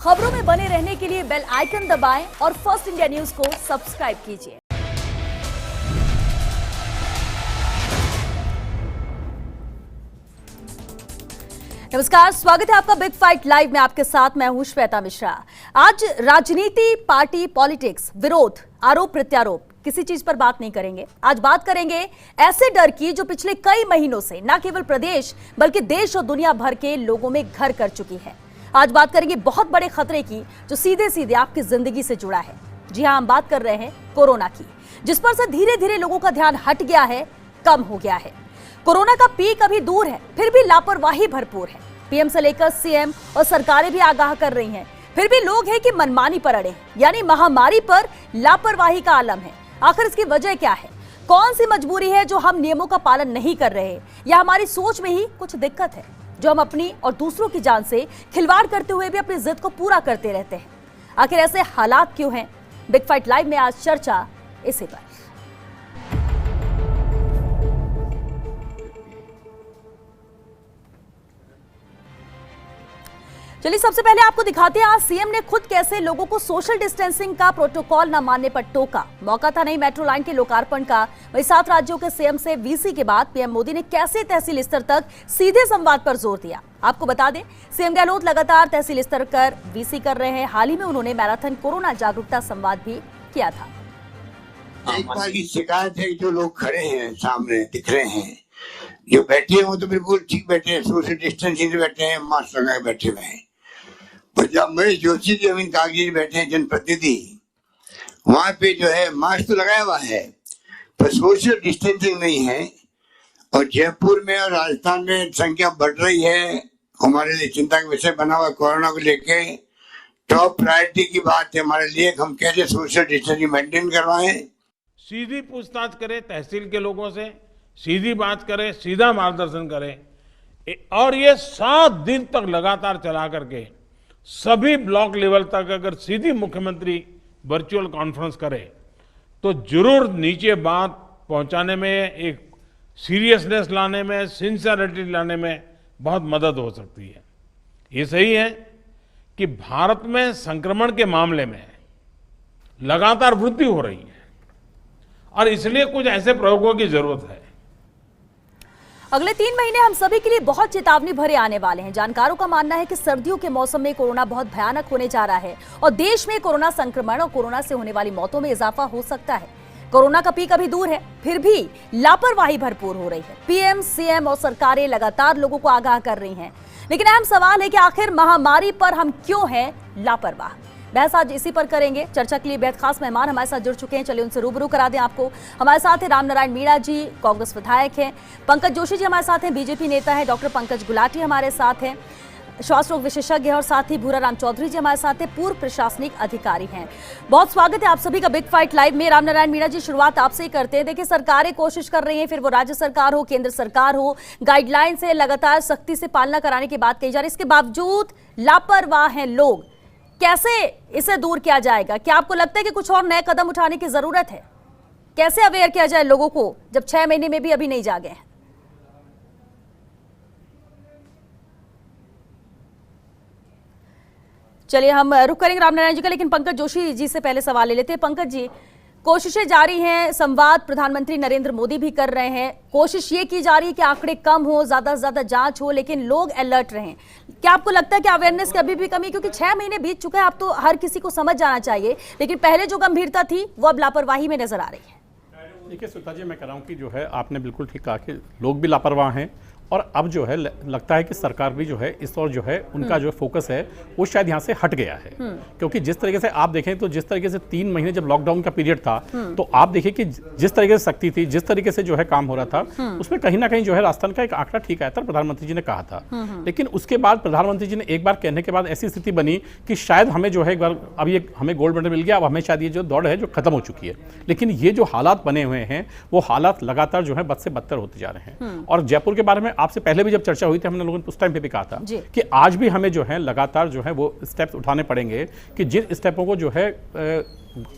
खबरों में बने रहने के लिए बेल आइकन दबाएं और फर्स्ट इंडिया न्यूज को सब्सक्राइब कीजिए। नमस्कार, स्वागत है आपका बिग फाइट लाइव में। आपके साथ मैं हूं श्वेता मिश्रा। आज राजनीति, पार्टी, पॉलिटिक्स, विरोध, आरोप प्रत्यारोप किसी चीज पर बात नहीं करेंगे। आज बात करेंगे ऐसे डर की जो पिछले कई महीनों से न केवल प्रदेश बल्कि देश और दुनिया भर के लोगों में घर कर चुकी है। आज बात करेंगे बहुत बड़े खतरे की जो सीधे सीधे आपकी जिंदगी से जुड़ा है। जी हां, हम बात कर रहे हैं कोरोना की, जिस पर से धीरे धीरे लोगों का ध्यान हट गया है, कम हो गया है। कोरोना का पीक अभी दूर है, फिर भी लापरवाही भरपूर है। पीएम से लेकर सीएम और सरकारें भी आगाह कर रही हैं, फिर भी लोग हैं कि मनमानी पर अड़े, यानी महामारी पर लापरवाही का आलम है। आखिर इसकी वजह क्या है? कौन सी मजबूरी है जो हम नियमों का पालन नहीं कर रहे, या हमारी सोच में ही कुछ दिक्कत है जो हम अपनी और दूसरों की जान से खिलवाड़ करते हुए भी अपनी जिद को पूरा करते रहते हैं? आखिर ऐसे हालात क्यों हैं? बिग फाइट लाइव में आज चर्चा इसी पर। चलिए सबसे पहले आपको दिखाते हैं आज सीएम ने खुद कैसे लोगों को सोशल डिस्टेंसिंग का प्रोटोकॉल न मानने पर टोका। मौका था नई मेट्रो लाइन के लोकार्पण का। वही 7 राज्यों के सीएम से वीसी के बाद पीएम मोदी ने कैसे तहसील स्तर तक सीधे संवाद पर जोर दिया। आपको बता दें, सीएम गहलोत लगातार तहसील स्तर पर वीसी कर रहे हैं। हाल ही में उन्होंने मैराथन कोरोना जागरूकता संवाद भी किया था। एक बार की शिकायत है, जो लोग खड़े हैं सामने दिख रहे हैं, जो बैठे हैं वो तो बिल्कुल ठीक बैठे हैं, सोशल डिस्टेंसिंग से बैठे हैं, मास्क लगा बैठे हुए हैं। पंजाब में जोशी जी अमीन कागजी बैठे हैं जनप्रतिनिधि, वहां पे जो है मास्क तो लगाया हुआ है पर सोशल डिस्टेंसिंग नहीं है। और जयपुर में और राजस्थान में संख्या बढ़ रही है, हमारे लिए चिंता का विषय बना हुआ। कोरोना को लेके टॉप प्रायोरिटी की बात है हमारे लिए, हम कैसे सोशल डिस्टेंसिंग मेंटेन करवाएं। सीधी पूछताछ करें तहसील के लोगों से, सीधी बात करें, सीधा मार्गदर्शन करें। और ये 7 दिन तक लगातार चला करके सभी ब्लॉक लेवल तक अगर सीधी मुख्यमंत्री वर्चुअल कॉन्फ्रेंस करे तो जरूर नीचे बात पहुंचाने में, एक सीरियसनेस लाने में, सिंसियरिटी लाने में बहुत मदद हो सकती है। ये सही है कि भारत में संक्रमण के मामले में लगातार वृद्धि हो रही है और इसलिए कुछ ऐसे प्रयोगों की जरूरत है। अगले 3 महीने हम सभी के लिए बहुत चेतावनी भरे आने वाले हैं। जानकारों का मानना है कि सर्दियों के मौसम में कोरोना बहुत भयानक होने जा रहा है और देश में कोरोना संक्रमण और कोरोना से होने वाली मौतों में इजाफा हो सकता है। कोरोना का पीक अभी दूर है, फिर भी लापरवाही भरपूर हो रही है। पीएम, सीएम और सरकारें लगातार लोगों को आगाह कर रही हैं, लेकिन अहम सवाल है कि आखिर महामारी पर हम क्यों हैं लापरवाह? बहस आज इसी पर करेंगे। चर्चा के लिए बेहद खास मेहमान हमारे साथ जुड़ चुके हैं, चलिए उनसे रूबरू करा दें आपको। हमारे साथ है रामनारायण मीणा जी, कांग्रेस विधायक हैं। पंकज जोशी जी हमारे साथ हैं, बीजेपी नेता है। डॉक्टर पंकज गुलाटी हमारे साथ हैं, श्वास रोग विशेषज्ञ हैं। और साथ ही भूरा राम चौधरी जी हमारे साथ हैं, पूर्व प्रशासनिक अधिकारी हैं। बहुत स्वागत है आप सभी का बिग फाइट लाइव में। रामनारायण मीणा जी, शुरुआत आपसे ही करते हैं। देखिए, सरकारें कोशिश कर रही हैं, फिर वो राज्य सरकार हो, केंद्र सरकार हो, गाइडलाइन से लगातार सख्ती से पालना कराने की बात कही जा रही है। इसके बावजूद लापरवाह हैं लोग। कैसे इसे दूर किया जाएगा? क्या आपको लगता है कि कुछ और नए कदम उठाने की जरूरत है? कैसे अवेयर किया जाए लोगों को जब 6 महीने में भी अभी नहीं जागे हैं? चलिए हम रुक करेंगे रामनारायण जी का, लेकिन पंकज जोशी जी से पहले सवाल ले लेते हैं। पंकज जी, कोशिशें जारी हैं, संवाद प्रधानमंत्री नरेंद्र मोदी भी कर रहे हैं। कोशिश ये की जा रही है कि आंकड़े कम हो, ज्यादा से ज्यादा जांच हो, लेकिन लोग अलर्ट रहें। क्या आपको लगता है कि अवेयरनेस की अभी भी कमी? क्योंकि 6 महीने बीत चुके हैं, अब तो हर किसी को समझ जाना चाहिए, लेकिन पहले जो गंभीरता थी वो अब लापरवाही में नजर आ रही है। देखिए श्वेता जी, मैं कह रहा हूँ कि जो है आपने बिल्कुल ठीक कहा कि लोग भी लापरवाह हैं और अब जो है लगता है कि सरकार भी जो है इस और जो है उनका जो फोकस है वो शायद यहाँ से हट गया है। क्योंकि जिस तरीके से आप देखें तो जिस तरीके से 3 महीने जब लॉकडाउन का पीरियड था तो आप देखिए कि जिस तरीके से सख्ती थी, जिस तरीके से जो है काम हो रहा था, उसमें कहीं ना कहीं जो है राजस्थान का एक आंकड़ा ठीक आया था, प्रधानमंत्री जी ने कहा था। लेकिन उसके बाद प्रधानमंत्री जी ने एक बार कहने के बाद ऐसी स्थिति बनी कि शायद हमें जो है एक बार अब ये हमें गोल्ड मेडल मिल गया, अब हमें शायद ये जो दौड़ है जो खत्म हो चुकी है। लेकिन ये जो हालात बने हुए हैं वो हालात लगातार जो है बद से बदतर होते जा रहे हैं। और जयपुर के बारे में आपसे पहले भी जब चर्चा हुई थी, हमने लोगों ने उस टाइम पे भी कहा था कि आज भी हमें जो है लगातार जो है वो स्टेप्स उठाने पड़ेंगे कि जिन स्टेपों को जो है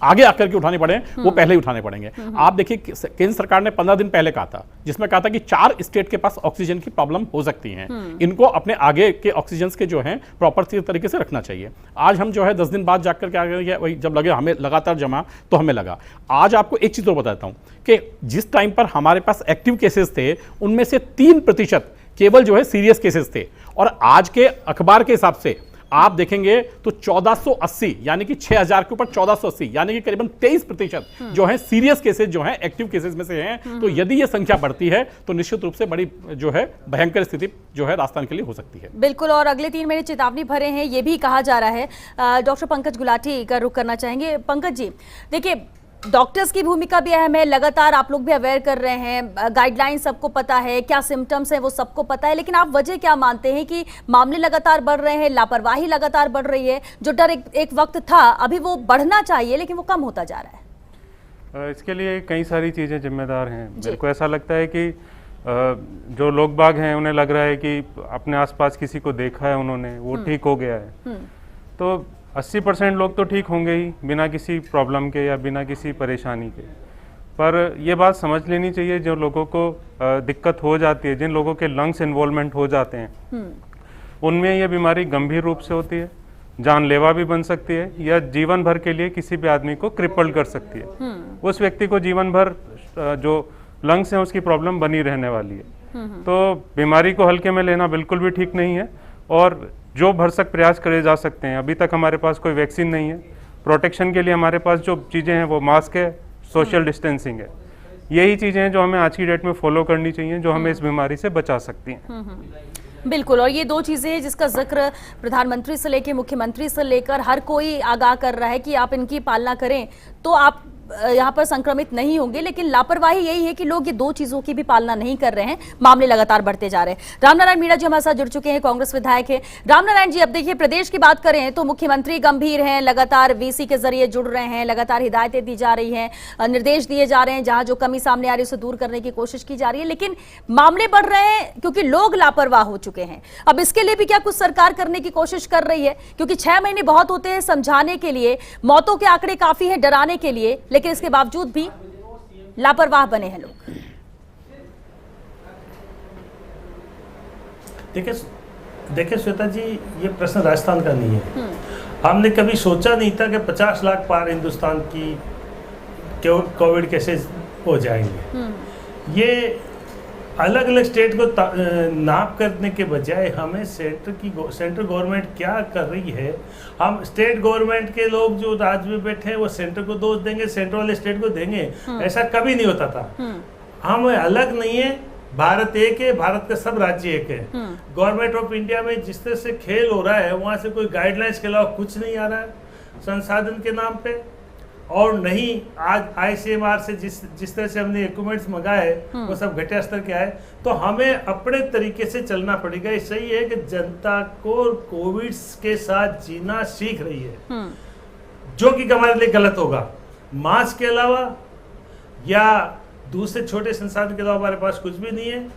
आगे आकर के उठाने पड़े वो पहले ही उठाने पड़ेंगे। आप देखिए केंद्र सरकार ने 15 दिन पहले कहा था, जिसमें कहा था कि 4 स्टेट के पास ऑक्सीजन की प्रॉब्लम हो सकती है, इनको अपने आगे के ऑक्सीजन के जो है प्रॉपर तरीके से रखना चाहिए। आज हम जो है 10 दिन बाद जाकर के आगे वही जब लगे हमें लगातार जमा, तो हमें लगा। आज आपको एक चीज और बताता हूं कि जिस टाइम पर हमारे पास एक्टिव केसेस थे उनमें से 3% केवल जो है सीरियस केसेस थे, और आज के अखबार के हिसाब से आप देखेंगे तो 1480 यानी कि 6000 के ऊपर 1480 यानी कि करीबन 23% जो है सीरियस केसेस जो है एक्टिव केसेस में से हैं। तो यदि ये संख्या बढ़ती है तो निश्चित रूप से बड़ी जो है भयंकर स्थिति जो है राजस्थान के लिए हो सकती है। बिल्कुल, और अगले 3 महीने चेतावनी भरे हैं ये भी कहा जा रहा है। डॉक्टर पंकज गुलाटी का रुख करना चाहेंगे। पंकज जी, देखिए डॉक्टर्स की भूमिका भी अहम है, लगातार आप लोग भी अवेयर कर रहे हैं, गाइडलाइन सबको पता है, क्या सिम्टम्स हैं वो सबको पता है, लेकिन आप वजह क्या मानते हैं कि मामले लगातार बढ़ रहे हैं, लापरवाही लगातार बढ़ रही है? जो डर एक वक्त था अभी वो बढ़ना चाहिए लेकिन वो कम होता जा रहा है। इसके लिए कई सारी चीज़ें जिम्मेदार हैं। मेरे को ऐसा लगता है कि जो लोग बाग हैं उन्हें लग रहा है कि अपने आसपास किसी को देखा है उन्होंने, वो ठीक हो गया है, तो 80% लोग तो ठीक होंगे ही बिना किसी प्रॉब्लम के या बिना किसी परेशानी के। पर ये बात समझ लेनी चाहिए, जो लोगों को दिक्कत हो जाती है, जिन लोगों के लंग्स इन्वॉल्वमेंट हो जाते हैं, उनमें ये बीमारी गंभीर रूप से होती है, जानलेवा भी बन सकती है या जीवन भर के लिए किसी भी आदमी को क्रिपल्ड कर सकती है। उस व्यक्ति को जीवन भर जो लंग्स हैं उसकी प्रॉब्लम बनी रहने वाली है। तो बीमारी को हल्के में लेना बिल्कुल भी ठीक नहीं है, और जो भरसक प्रयास करे जा सकते हैं। अभी तक हमारे पास कोई वैक्सीन नहीं है, प्रोटेक्शन के लिए हमारे पास जो चीज़ें हैं वो मास्क है, सोशल डिस्टेंसिंग है, यही चीज़ें हैं जो हमें आज की डेट में फॉलो करनी चाहिए, जो हमें इस बीमारी से बचा सकती हैं। बिल्कुल, और ये 2 चीजें हैं जिसका जिक्र प्रधानमंत्री से लेकर मुख्यमंत्री से लेकर हर कोई आगाह कर रहा है कि आप इनकी पालना करें तो आप यहाँ पर संक्रमित नहीं होंगे, लेकिन लापरवाही यही है कि लोग ये 2 चीजों की भी पालना नहीं कर रहे हैं, मामले लगातार बढ़ते जा रहे हैं। रामनारायण मीणा जी हमारे साथ जुड़ चुके हैं, कांग्रेस विधायक हैं। रामनारायण जी, अब देखिए प्रदेश की बात करें तो मुख्यमंत्री गंभीर हैं, लगातार वीसी के जरिए जुड़ रहे हैं, लगातार हिदायतें दी जा रही हैं, निर्देश दिए जा रहे हैं, जहां जो कमी सामने आ रही है उसे दूर करने की कोशिश की जा रही है, लेकिन मामले बढ़ रहे हैं क्योंकि लोग लापरवाह हो चुके हैं। अब इसके लिए भी क्या कुछ सरकार करने की कोशिश कर रही है? क्योंकि 6 महीने बहुत होते हैं समझाने के लिए, मौतों के आंकड़े काफी है डराने के लिए, लेकिन इसके बावजूद भी लापरवाह बने हैं लोग। देखिए श्वेता जी, ये प्रश्न राजस्थान का नहीं है। हमने कभी सोचा नहीं था कि 50 लाख पार हिंदुस्तान की कोविड केसेस हो जाएंगे। ये अलग अलग स्टेट को नाप करने के बजाय हमें सेंट्रल गवर्नमेंट क्या कर रही है, हम स्टेट गवर्नमेंट के लोग जो राज्य में बैठे हैं वो सेंटर को दोष देंगे, सेंटर वाले स्टेट को देंगे, ऐसा कभी नहीं होता था। हम अलग नहीं है, भारत एक है, भारत का सब राज्य एक है। गवर्नमेंट ऑफ इंडिया में जिस तरह से खेल हो रहा है वहां से कोई गाइडलाइंस के अलावा कुछ नहीं आ रहा है संसाधन के नाम पे, और नहीं आज ICMR से जिस तरह से हमने इक्विपमेंट्स मंगाए वो सब घटिया स्तर के आए। तो हमें अपने तरीके से चलना पड़ेगा। ये सही है कि जनता को कोविड के साथ जीना सीख रही है, जो कि हमारे लिए गलत होगा। मास्क के अलावा या दूसरे छोटे संसाधन के अलावा हमारे पास कुछ भी नहीं है।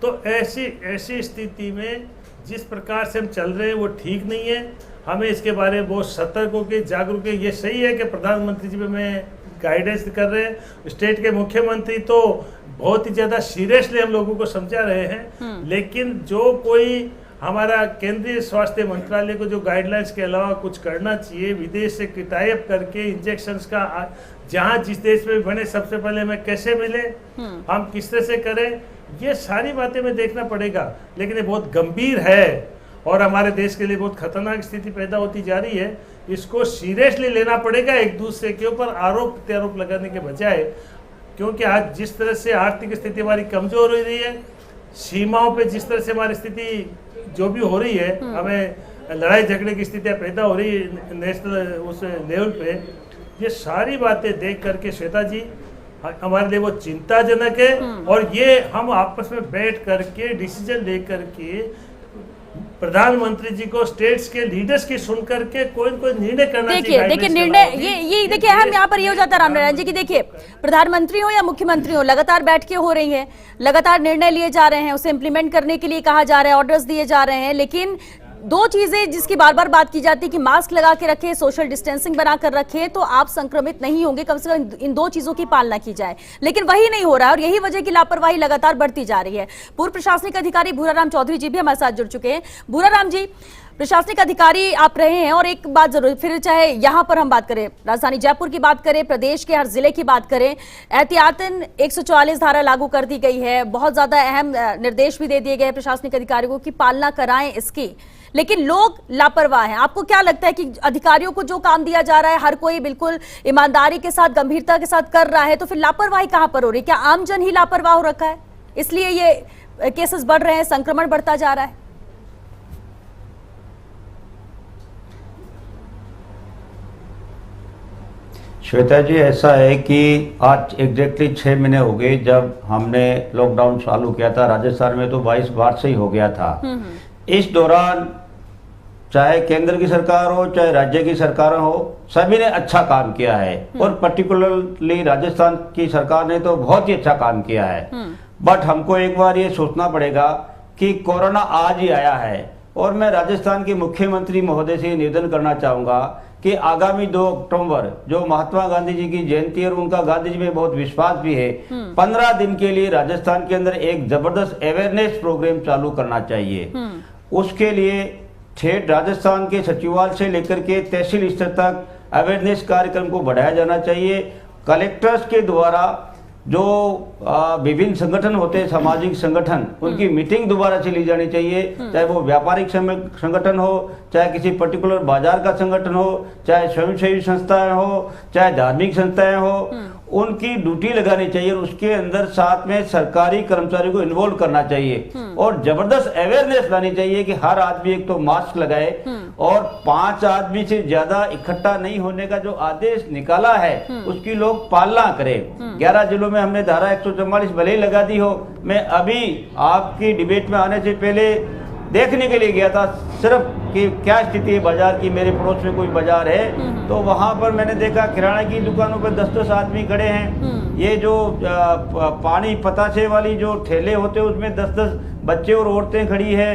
तो ऐसी स्थिति में जिस प्रकार से हम चल रहे हैं वो ठीक नहीं है। हमें इसके बारे में बहुत सतर्क होकर जागरूक है। ये सही है कि प्रधानमंत्री जी में गाइडेंस कर रहे हैं, स्टेट के मुख्यमंत्री तो बहुत ही ज़्यादा सीरियसली हम लोगों को समझा रहे हैं, लेकिन जो कोई हमारा केंद्रीय स्वास्थ्य मंत्रालय को जो गाइडलाइंस के अलावा कुछ करना चाहिए, विदेश से टाई अप करके इंजेक्शंस का जहाँ जिस देश में बने सबसे पहले हमें कैसे मिले, हम किस तरह से करें, ये सारी बातें में देखना पड़ेगा। लेकिन ये बहुत गंभीर है और हमारे देश के लिए बहुत खतरनाक स्थिति पैदा होती जा रही है। इसको सीरियसली लेना पड़ेगा, एक दूसरे के ऊपर आरोप प्रत्यारोप लगाने के बजाय, क्योंकि आज जिस तरह से आर्थिक स्थिति हमारी कमजोर हो रही है, सीमाओं पे जिस तरह से हमारी स्थिति जो भी हो रही है, हमें लड़ाई झगड़े की स्थितियाँ पैदा हो रही है नेशनल उस लेवल पे, ये सारी बातें देख करके श्वेता जी हमारे लिए वो चिंताजनक है। और ये हम आपस में बैठ करके डिसीजन ले करके प्रधानमंत्री जी को स्टेट्स के लीडर्स की सुन करके कोई निर्णय करना चाहिए। देखिए निर्णय ये देखिए हम यहाँ पर ये हो जाता है रामनारायण जी की, देखिए प्रधानमंत्री हो या मुख्यमंत्री हो, लगातार बैठकें हो रही हैं, लगातार निर्णय लिए जा रहे हैं, उसे इम्प्लीमेंट करने के लिए कहा जा रहा है, ऑर्डर्स दिए जा रहे हैं, लेकिन दो चीजें जिसकी बार बार बात की जाती है कि मास्क लगा के रखें, सोशल डिस्टेंसिंग बना कर रखें, तो आप संक्रमित नहीं होंगे, कम से कम इन दो चीजों की पालना की जाए, लेकिन वही नहीं हो रहा है और यही वजह की लापरवाही लगातार बढ़ती जा रही है। पूर्व प्रशासनिक अधिकारी भूराराम चौधरी जी भी हमारे साथ जुड़ चुके हैं। भूराराम जी, प्रशासनिक अधिकारी आप रहे हैं और एक बात जरूर, फिर चाहे यहां पर हम बात करें, राजधानी जयपुर की बात करें, प्रदेश के हर जिले की बात करें, एहतियातन 144 धारा लागू कर दी गई है, बहुत ज्यादा अहम निर्देश भी दे दिए गए प्रशासनिक अधिकारियों को कि पालना कराएं इसकी, लेकिन लोग लापरवाह हैं। आपको क्या लगता है कि अधिकारियों को जो काम दिया जा रहा है हर कोई बिल्कुल ईमानदारी के साथ, गंभीरता के साथ कर रहा है, तो फिर लापरवाही कहां पर हो रही है? क्या आमजन ही लापरवाह हो रखा है, इसलिए ये केसेस बढ़ रहे हैं, संक्रमण बढ़ता जा रहा है? श्वेता जी, ऐसा है कि आज एग्जैक्टली 6 महीने हो गए जब हमने लॉकडाउन चालू किया था। राजस्थान में तो 22 मार्च से ही हो गया था। इस दौरान चाहे केंद्र की सरकार हो चाहे राज्य की सरकार हो, सभी ने अच्छा काम किया है और पर्टिकुलरली राजस्थान की सरकार ने तो बहुत ही अच्छा काम किया है। बट हमको एक बार ये सोचना पड़ेगा कि कोरोना आज ही आया है और मैं राजस्थान के मुख्यमंत्री महोदय से निवेदन करना चाहूंगा कि आगामी 2 अक्टूबर जो महात्मा गांधी जी की जयंती और उनका गांधी जी में बहुत विश्वास भी है, 15 दिन के लिए राजस्थान के अंदर एक जबरदस्त अवेयरनेस प्रोग्राम चालू करना चाहिए। उसके लिए ठेठ राजस्थान के सचिवालय से लेकर के तहसील स्तर तक अवेयरनेस कार्यक्रम को बढ़ाया जाना चाहिए। कलेक्टर्स के द्वारा जो विभिन्न संगठन होते हैं, सामाजिक संगठन, उनकी मीटिंग दोबारा से ली जानी चाहिए, चाहे वो व्यापारिक संगठन हो, चाहे किसी पर्टिकुलर बाजार का संगठन हो, चाहे स्वयंसेवी संस्थाएं हो, चाहे धार्मिक संस्थाएं हो, उनकी ड्यूटी लगानी चाहिए और उसके अंदर साथ में सरकारी कर्मचारियों को इन्वॉल्व करना चाहिए और जबरदस्त अवेयरनेस लानी चाहिए कि हर आदमी एक तो मास्क लगाए और 5 आदमी से ज्यादा इकट्ठा नहीं होने का जो आदेश निकाला है उसकी लोग पालना करें। 11 जिलों में हमने धारा 144 भले ही लगा दी हो। मैं अभी आपकी डिबेट में आने से पहले देखने के लिए गया था सिर्फ कि क्या स्थिति है बाजार की। मेरे पड़ोस में कोई बाजार है तो वहां पर मैंने देखा किराना की दुकानों पर 10-10 आदमी खड़े हैं। ये जो पानी पतासे वाली जो ठेले होते हैं उसमें 10-10 बच्चे और औरतें खड़ी है।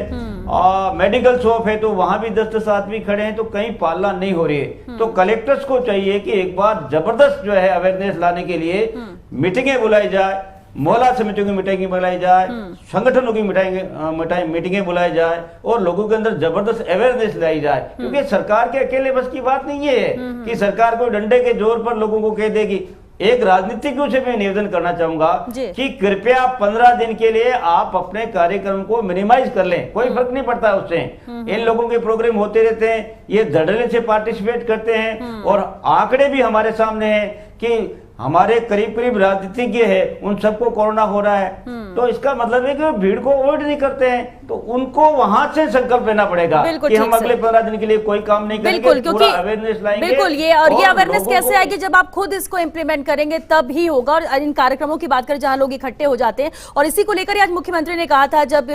मेडिकल शॉप है तो वहां भी 10-10 आदमी खड़े हैं, तो कहीं पालना नहीं हो रही है। तो कलेक्टर्स को चाहिए कि एक बार जबरदस्त जो है अवेयरनेस लाने के लिए मीटिंगें बुलाई जाए, मोहल्ला समितियों की मीटिंग बुलाई जाए, संगठनों की मीटिंगें बुलाई जाए और लोगों के अंदर जबरदस्त अवेयरनेस लाई जाए। क्योंकि सरकार के अकेले बस की बात नहीं है कि सरकार को डंडे के जोर पर लोगों को कह देगी। एक राजनीतिज्ञों से मैं निवेदन करना चाहूंगा कि कृपया 15 दिन के लिए आप अपने कार्यक्रम को मिनिमाइज कर लें, कोई फर्क नहीं पड़ता उससे। इन लोगों के प्रोग्राम होते रहते हैं, ये धड़ल्ले से पार्टिसिपेट करते हैं और आंकड़े भी हमारे सामने हैं कि हमारे करीब राजनीतिज्ञ है उन सबको कोरोना हो रहा है। तो इसका मतलब है कि वो भीड़ को अवॉइड नहीं करते हैं, तो उनको वहां से संकल्प लेना पड़ेगा कि हम अगले 15 दिन के लिए कोई काम नहीं करेंगे, पूरा अवेयरनेस लाएंगे। बिल्कुल, ये अवेयरनेस कैसे आएगी? जब आप खुद इसको इम्प्लीमेंट करेंगे तब ही होगा। और इन कार्यक्रमों की बात करें जहां लोग इकट्ठे हो जाते हैं, और इसी को लेकर आज मुख्यमंत्री ने कहा था जब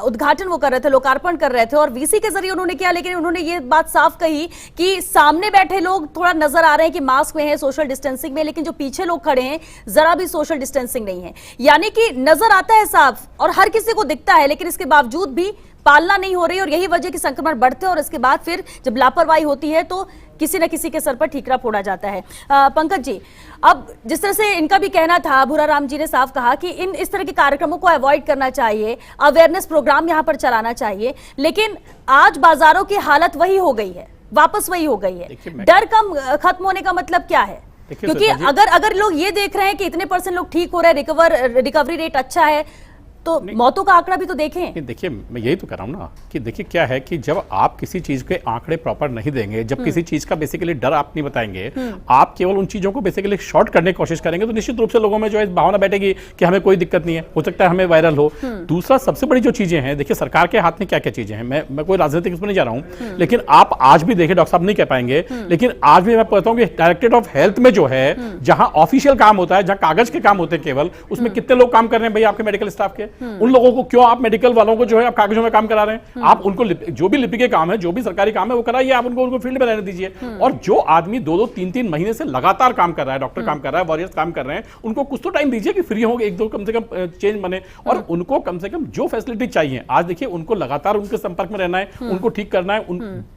उद्घाटन वो कर रहे थे, लोकार्पण कर रहे थे और वीसी के जरिए उन्होंने किया, लेकिन उन्होंने ये बात साफ कही कि सामने बैठे लोग थोड़ा नजर आ रहे हैं कि मास्क में है, सोशल डिस्टेंसिंग में, लेकिन जो पीछे लोग खड़े हैं जरा भी सोशल डिस्टेंसिंग नहीं है। यानी कि नजर आता है साफ और हर किसी को दिखता है, लेकिन इसके बावजूद भी पालना नहीं हो रही और यही वजह कि संक्रमण बढ़ते हैं और इसके बाद फिर जब लापरवाही होती है तो किसी न किसी के सर पर ठीकरा फोड़ा जाता है। पंकज जी, अब जिस तरह से इनका भी कहना था, भूराराम जी ने साफ कहा कि इस तरह के कार्यक्रमों को अवॉइड करना चाहिए, अवेयरनेस प्रोग्राम यहां पर चलाना चाहिए, लेकिन आज बाजारों की हालत वही हो गई है, वापस वही हो गई है। डर कम खत्म होने का मतलब क्या है? क्योंकि अगर लोग ये देख रहे हैं कि इतने % लोग ठीक हो रहे हैं, रिकवरी रेट अच्छा है, तो मौतों का आंकड़ा भी तो देखें। देखिए, मैं यही तो कह रहा हूं ना कि देखिए क्या है कि जब आप किसी चीज के आंकड़े प्रॉपर नहीं देंगे, जब किसी चीज का बेसिकली डर आप नहीं बताएंगे, आप केवल उन चीजों को बेसिकली शॉर्ट करने की कोशिश करेंगे, तो निश्चित रूप से लोगों में जो है भावना बैठेगी कि हमें कोई दिक्कत नहीं है, हो सकता है हमें वायरल हो। दूसरा सबसे बड़ी जो चीजें हैं, देखिए सरकार के हाथ में क्या क्या चीजें हैं, मैं कोई राजनीतिक इसमें नहीं जा रहा हूं, लेकिन आप आज भी देखिए, डॉक्टर साहब नहीं कह पाएंगे, लेकिन आज भी मैं कहता हूं कि डायरेक्टरेट ऑफ हेल्थ में जो है, जहां ऑफिशियल काम होता है, जहां कागज के काम होते हैं केवल, उसमें कितने लोग काम कर रहे हैं भाई आपके मेडिकल स्टाफ के? उन लोगों को क्यों आप मेडिकल वालों को जो है आप कागजों में काम करा रहे हैं? आप उनको जो भी लिपि के काम है, जो भी सरकारी काम है वो कराइए, आप उनको फील्ड में रहने दीजिए। और जो आदमी 2-2, 3-3 महीने से लगातार काम कर रहा है, डॉक्टर काम कर रहा है, वॉरियर्स काम कर रहे हैं, उनको कुछ तो टाइम दीजिए कि फ्री हो, 1-2 कम से कम चेंज बने, और उनको कम से कम जो फैसिलिटी चाहिए। आज देखिए उनको लगातार उनके संपर्क में रहना है, उनको ठीक करना है,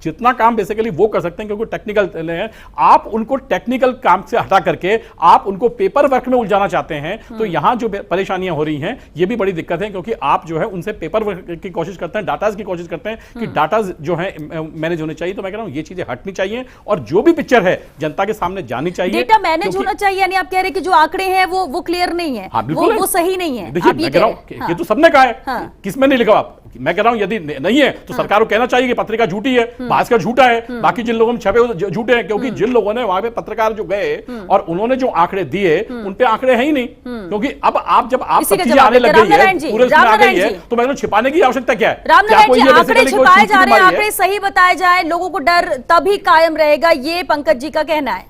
जितना काम बेसिकली वो कर सकते हैं क्योंकि टेक्निकल है। आप उनको टेक्निकल काम से हटा करके आप उनको पेपर वर्क में उलझाना चाहते हैं, तो यहां जो परेशानियां हो रही हैं ये भी बड़ी दिक्कत है, क्योंकि आप जो है उनसे पेपर वर्क की कोशिश करते हैं, डाटाज की कोशिश करते हैं कि डाटा जो है मैनेज होने चाहिए। तो मैं कह रहा हूं ये चीजें हटनी चाहिए और जो भी पिक्चर है जनता के सामने जानी चाहिए। डेटा मैनेज होना चाहिए, यानी आप कह रहे हैं कि जो आंकड़े हैं वो क्लियर नहीं है, वो सही नहीं है। देखिए मैं कह रहा हूं ये तो सबने कहा है, किसमें नहीं लिखा आप? मैं कह रहा हूं यदि नहीं है तो सरकार को कहना चाहिए कि पत्रिका झूठी है, भास्कर झूठा है, बाकी जिन लोगों में छपे झूठे हैं, क्योंकि जिन लोगों ने वहां पे पत्रकार जो गए और उन्होंने जो आंकड़े दिए उन पे आंकड़े हैं ही नहीं, क्योंकि अब आप जब आप सब चीजें आने लग गई है, पूरे उसमें आ गई है, तो मैं छिपाने की आवश्यकता क्या है? रामनारायण जी, आंकड़े छिपाए जा रहे हैं, आंकड़े सही बताए जाए, लोगों को डर तभी कायम रहेगा, ये पंकज जी का कहना है।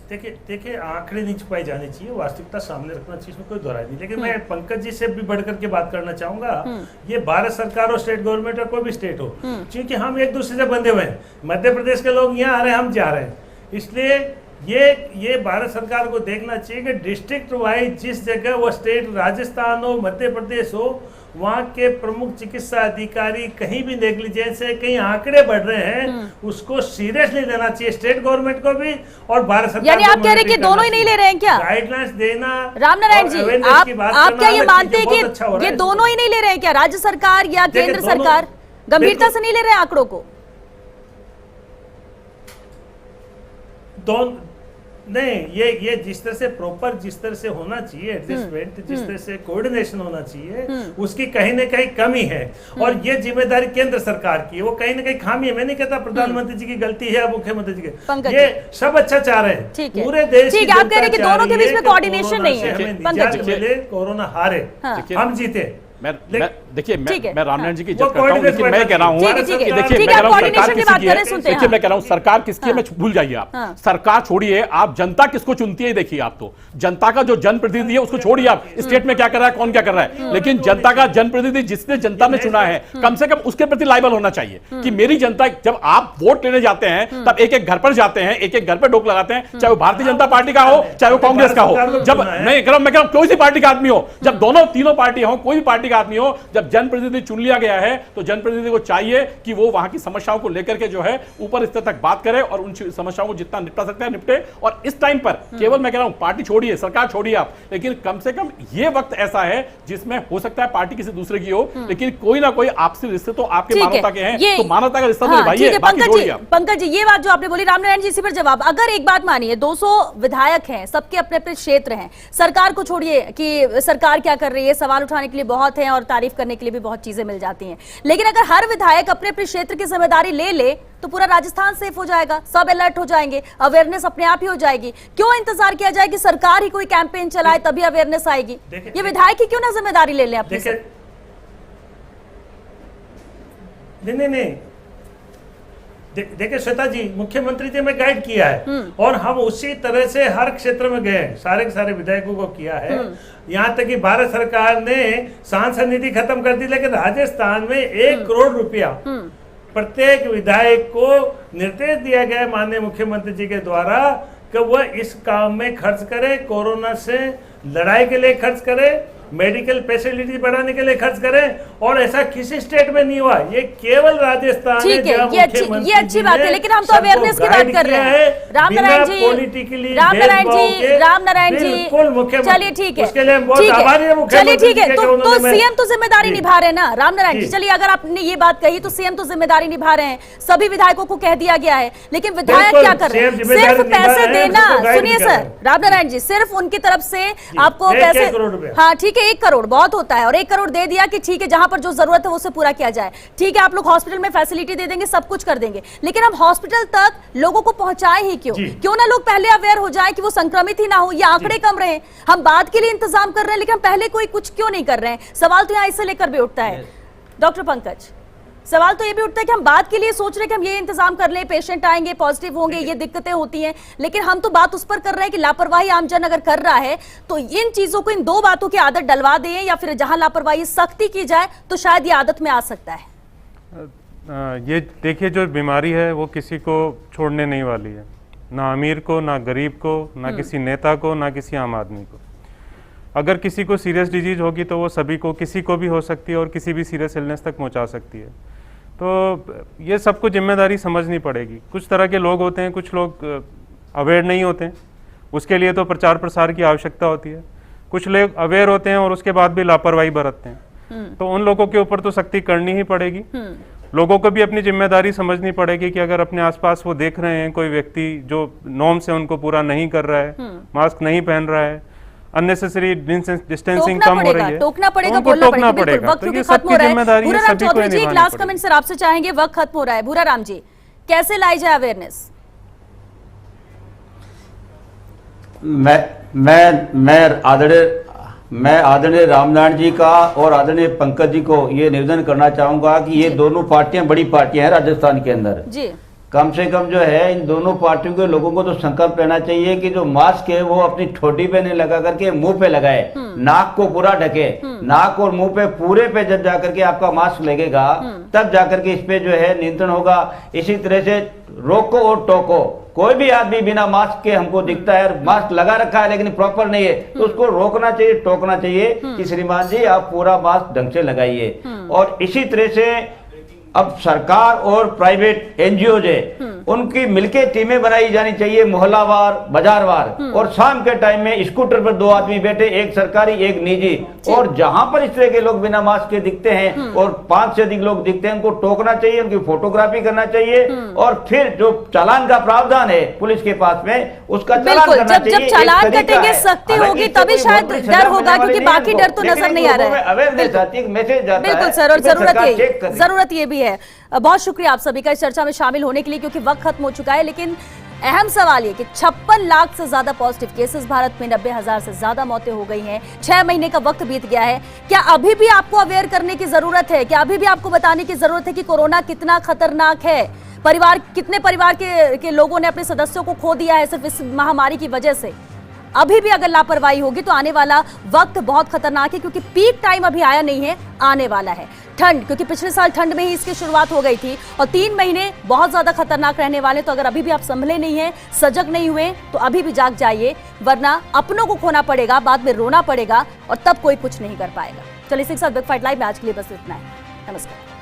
देखिए आंकड़े नहीं छुपाए जाने चाहिए, वास्तविकता सामने रखना चाहिए, इसमें कोई दोहराई नहीं। लेकिन मैं पंकज जी से भी बढ़कर के बात करना चाहूंगा, ये भारत सरकार और स्टेट गवर्नमेंट और कोई भी स्टेट हो, क्योंकि हम एक दूसरे से बंधे हुए हैं। मध्य प्रदेश के लोग यहाँ आ रहे हैं, हम जा रहे हैं, इसलिए ये भारत सरकार को देखना चाहिए कि डिस्ट्रिक्ट वाइज जिस जगह वो स्टेट, राजस्थान हो, मध्य प्रदेश हो, वहाँ के प्रमुख चिकित्सा अधिकारी कहीं भी नेग्लिजेंस है, कहीं आंकड़े बढ़ रहे हैं, उसको सीरियसली लेना चाहिए, स्टेट गवर्नमेंट को भी और भारत सरकार। यानी आप कह रहे हैं कि दोनों ही नहीं ले रहे हैं क्या? गाइडलाइंस देना। रामनारायण जी, आप क्या ये मानते हैं कि ये दोनों ही नहीं ले रहे हैं क्या? राज्य सरकार या केंद्र सरकार गंभीरता से नहीं ले रहे हैं आंकड़ों को? नहीं, ये जिस तरह से प्रॉपर, जिस तरह से होना चाहिए एडजस्टमेंट, जिस तरह से कोऑर्डिनेशन होना चाहिए, उसकी कहीं ना कहीं कमी है, और ये जिम्मेदारी केंद्र सरकार की है, वो कहीं ना कहीं खामी है। मैं नहीं कहता प्रधानमंत्री जी की गलती है, मुख्यमंत्री जी की, ये सब अच्छा चाह रहे हैं, पूरे देश की। आप कह रहे हैं कि दोनों के बीच में कोऑर्डिनेशन नहीं है। पंकज जी, कोरोना हारे, हम जीते। देखिए मैं रामनारायण जी की इज्जत करता हूं, लेकिन मैं कह रहा हूं देखिए मैं कह रहा हूं सरकार किसकी है, देखिए मैं कह रहा हूं सरकार किसकी है, मैं भूल जाइए आप, सरकार छोड़िए, आप जनता किसको चुनती है देखिए। आप तो जनता का जो जनप्रतिनिधि है उसको छोड़िए, आप स्टेट में क्या कर रहा है, कौन क्या कर रहा है, लेकिन जनता का जनप्रतिनिधि जिसने जनता ने चुना है, कम से कम उसके प्रति लायबल होना चाहिए कि मेरी जनता। जब आप वोट लेने जाते हैं तब एक एक घर पर जाते हैं, एक एक घर पर डोक लगाते हैं, चाहे वो भारतीय जनता पार्टी का हो चाहे वो कांग्रेस का हो। जब मैं कह रहा हूं कोई सी पार्टी का आदमी हो, जब दोनों तीनों पार्टी हो, कोई भी पार्टी का आदमी हो, जब जनप्रतिनिधि चुन लिया गया है तो जनप्रतिनिधि को चाहिए कि वो वहां की समस्याओं को लेकर के जो है ऊपर स्तर तक बात करे और उन समस्याओं को जितना निपटा सकता है निपटे। और इस टाइम पर केवल मैं कह रहा हूं पार्टी छोड़िए, सरकार छोड़िए आप, लेकिन कम से कम ये वक्त ऐसा है जिसमें हो सकता है पार्टी किसी दूसरे की हो, लेकिन कोई ना कोई आपसी रिश्ते तो आपके मानवता के हैं, तो मानवता का रिश्ता तो निभाइए। पंकज जी, ये बात जो आपने बोली, रामनारायण जी इसी पर जवाब। अगर एक बात मानिए, 200 विधायक हैं, सबके अपने अपने क्षेत्र हैं, सरकार को छोड़िए कि सरकार क्या कर रही है, सवाल उठाने के लिए बहुत है और तारीफ करने के लिए भी बहुत चीजें मिल जाती हैं, लेकिन अगर हर विधायक अपने अपने क्षेत्र की जिम्मेदारी ले तो पूरा राजस्थान सेफ हो जाएगा, सब अलर्ट हो जाएंगे, अवेयरनेस अपने आप ही हो जाएगी। क्यों इंतजार किया जाए कि सरकार ही कोई कैंपेन चलाए तभी अवेयरनेस आएगी? ये विधायक ही क्यों ना जिम्मेदारी ले लें अपने से? नहीं, देखिए श्वेता जी, मुख्यमंत्री जी ने गाइड किया है और हम उसी तरह से हर क्षेत्र में गए, सारे के सारे विधायकों को किया है। यहाँ तक कि भारत सरकार ने सांसद निधि खत्म कर दी, लेकिन राजस्थान में 1 करोड़ रुपया प्रत्येक विधायक को निर्देश दिया गया है माननीय मुख्यमंत्री जी के द्वारा कि वह इस काम में खर्च करे, कोरोना से लड़ाई के लिए खर्च करे, मेडिकल फैसिलिटी बढ़ाने के लिए खर्च करें, और ऐसा किसी स्टेट में नहीं हुआ, ये केवल राजस्थान है। ये अच्छी बात है, लेकिन हम तो अवेयरनेस की बात कर रहे हैं। रामनारायण जी, चलिए ठीक है, चलिए ठीक है, तो सीएम तो जिम्मेदारी निभा रहे हैं ना रामनारायण जी। चलिए अगर आपने ये बात कही तो सीएम तो जिम्मेदारी निभा रहे हैं, सभी विधायकों को कह दिया गया है, लेकिन विधायक क्या कर रहे हैं? सिर्फ पैसे देना। सुनिए सर, रामनारायण जी, सिर्फ उनकी तरफ से आपको पैसे, हाँ ठीक है, 1 करोड़ बहुत होता है, और 1 करोड़ दे दिया कि ठीक है, जहां पर जो जरूरत है उसे पूरा किया जाए, ठीक है, आप लोग हॉस्पिटल में फैसिलिटी दे देंगे, सब कुछ कर देंगे, लेकिन हम हॉस्पिटल तक लोगों को पहुंचाएं ही क्यों ना लोग पहले अवेयर हो जाएं कि वो संक्रमित ही ना हो, ये आंकड़े कम रहे। हम बाद के लिए इंतजाम कर रहे हैं, लेकिन हम पहले कोई कुछ क्यों नहीं कर रहे हैं? सवाल तो यहाँ इससे लेकर भी उठता है। डॉक्टर पंकज, सवाल तो ये भी उठता है कि हम बात के लिए सोच रहे हैं कि हम ये इंतजाम कर लें, पेशेंट आएंगे, पॉजिटिव होंगे, ये दिक्कतें होती हैं, लेकिन हम तो बात उस पर कर रहे हैं कि लापरवाही आमजन अगर कर रहा है तो इन चीजों को, इन दो बातों की आदत डलवा दें, या फिर जहां लापरवाही सख्ती की जाए तो शायद ये आदत में आ सकता है। ये देखिए, जो बीमारी है वो किसी को छोड़ने नहीं वाली है, ना अमीर को, ना गरीब को, ना किसी नेता को, ना किसी आम आदमी को। अगर किसी को सीरियस डिजीज होगी तो वो सभी को, किसी को भी हो सकती है और किसी भी सीरियस इलनेस तक पहुंचा सकती है। तो ये सबको जिम्मेदारी समझनी पड़ेगी। कुछ तरह के लोग होते हैं, कुछ लोग अवेयर नहीं होते हैं, उसके लिए तो प्रचार प्रसार की आवश्यकता होती है। कुछ लोग अवेयर होते हैं और उसके बाद भी लापरवाही बरतते हैं, तो उन लोगों के ऊपर तो सख्ती करनी ही पड़ेगी। लोगों को भी अपनी जिम्मेदारी समझनी पड़ेगी कि अगर अपने आसपास वो देख रहे हैं कोई व्यक्ति जो नॉर्म से उनको पूरा नहीं कर रहा है, मास्क नहीं पहन रहा है, अननेसेसरी डिस्टेंसिंग कम हो रही है, टोकना पड़ेगा, उनको बोलना टोकना पड़ेगा। पड़ेगा। वक्त तो क्योंकि ये खत्म हो सबकी रहा है। जिम्मेदारी है, भूराराम सभी को चौधरी जी, एक निभानी लास्ट पड़ेगी। कमेंट सर आपसे चाहेंगे, वक्त खत्म हो रहा है। भूराराम जी, कैसे लाई जाए अवेयरनेस? मैं आदरणीय रामनारायण जी का और आदरणीय पंकज जी को ये निवेदन करना चाहूंगा कि ये दोनों पार्टियां बड़ी पार्टियां हैं राजस्थान के अंदर। जी, कम से कम जो है इन दोनों पार्टियों के लोगों को तो संकल्प लेना चाहिए कि जो मास्क है वो अपनी ठोडी पे नहीं लगा करके मुंह पे लगाए, नाक को पूरा ढके। नाक और मुंह पे पूरे पे जब जाकर के आपका मास्क लगेगा तब जाकर के इस पे जो है नियंत्रण होगा। इसी तरह से रोको और टोको। कोई भी आदमी बिना मास्क के हमको दिखता है, मास्क लगा रखा है लेकिन प्रॉपर नहीं है, तो उसको रोकना चाहिए, टोकना चाहिए कि श्रीमान जी आप पूरा मास्क ढंग से लगाइए। और इसी तरह से अब सरकार और प्राइवेट एनजीओ है उनकी मिलके टीमें बनाई जानी चाहिए, मोहल्लावार, बाजारवार, और शाम के टाइम में स्कूटर पर 2 आदमी बैठे, एक सरकारी एक निजी, और जहां पर इस तरह के लोग बिना मास्क के दिखते हैं और 5 से अधिक लोग दिखते हैं उनको टोकना चाहिए, उनकी फोटोग्राफी करना चाहिए, और फिर जो चालान का प्रावधान है पुलिस के पास में उसका चालान करना चाहिए। जब चालान कटेंगे, सख्ती होगी, तभी शायद डर होगा, क्योंकि बाकी डर तो नजर नहीं आ रहा है। अवेयरनेस आती है, मैसेज जाता है। बिल्कुल सर, और जरूरत ये भी है। बहुत शुक्रिया आप सभी का इस चर्चा में शामिल होने के लिए, क्योंकि वक्त खत्म हो चुका है। लेकिन अहम सवाल ये कि 56 लाख से ज्यादा पॉजिटिव केसेस भारत में, 90,000 से ज्यादा मौतें हो गई हैं, 6 महीने का वक्त बीत गया है। क्या अभी भी आपको अवेयर करने की जरूरत है? क्या अभी भी आपको बताने की जरूरत है कि कोरोना कितना खतरनाक है? कितने परिवार के लोगों ने अपने सदस्यों को खो दिया है सिर्फ इस महामारी की वजह से? अभी भी अगर लापरवाही होगी तो आने वाला वक्त बहुत खतरनाक है, क्योंकि पीक टाइम अभी आया नहीं है, आने वाला है। ठंड, क्योंकि पिछले साल ठंड में ही इसकी शुरुआत हो गई थी, और 3 महीने बहुत ज्यादा खतरनाक रहने वाले। तो अगर अभी भी आप संभले नहीं हैं, सजग नहीं हुए, तो अभी भी जाग जाइए, वरना अपनों को खोना पड़ेगा, बाद में रोना पड़ेगा, और तब कोई कुछ नहीं कर पाएगा। चलिए, इसी के साथ बिग फाइट लाइव में आज के लिए बस इतना है। नमस्कार।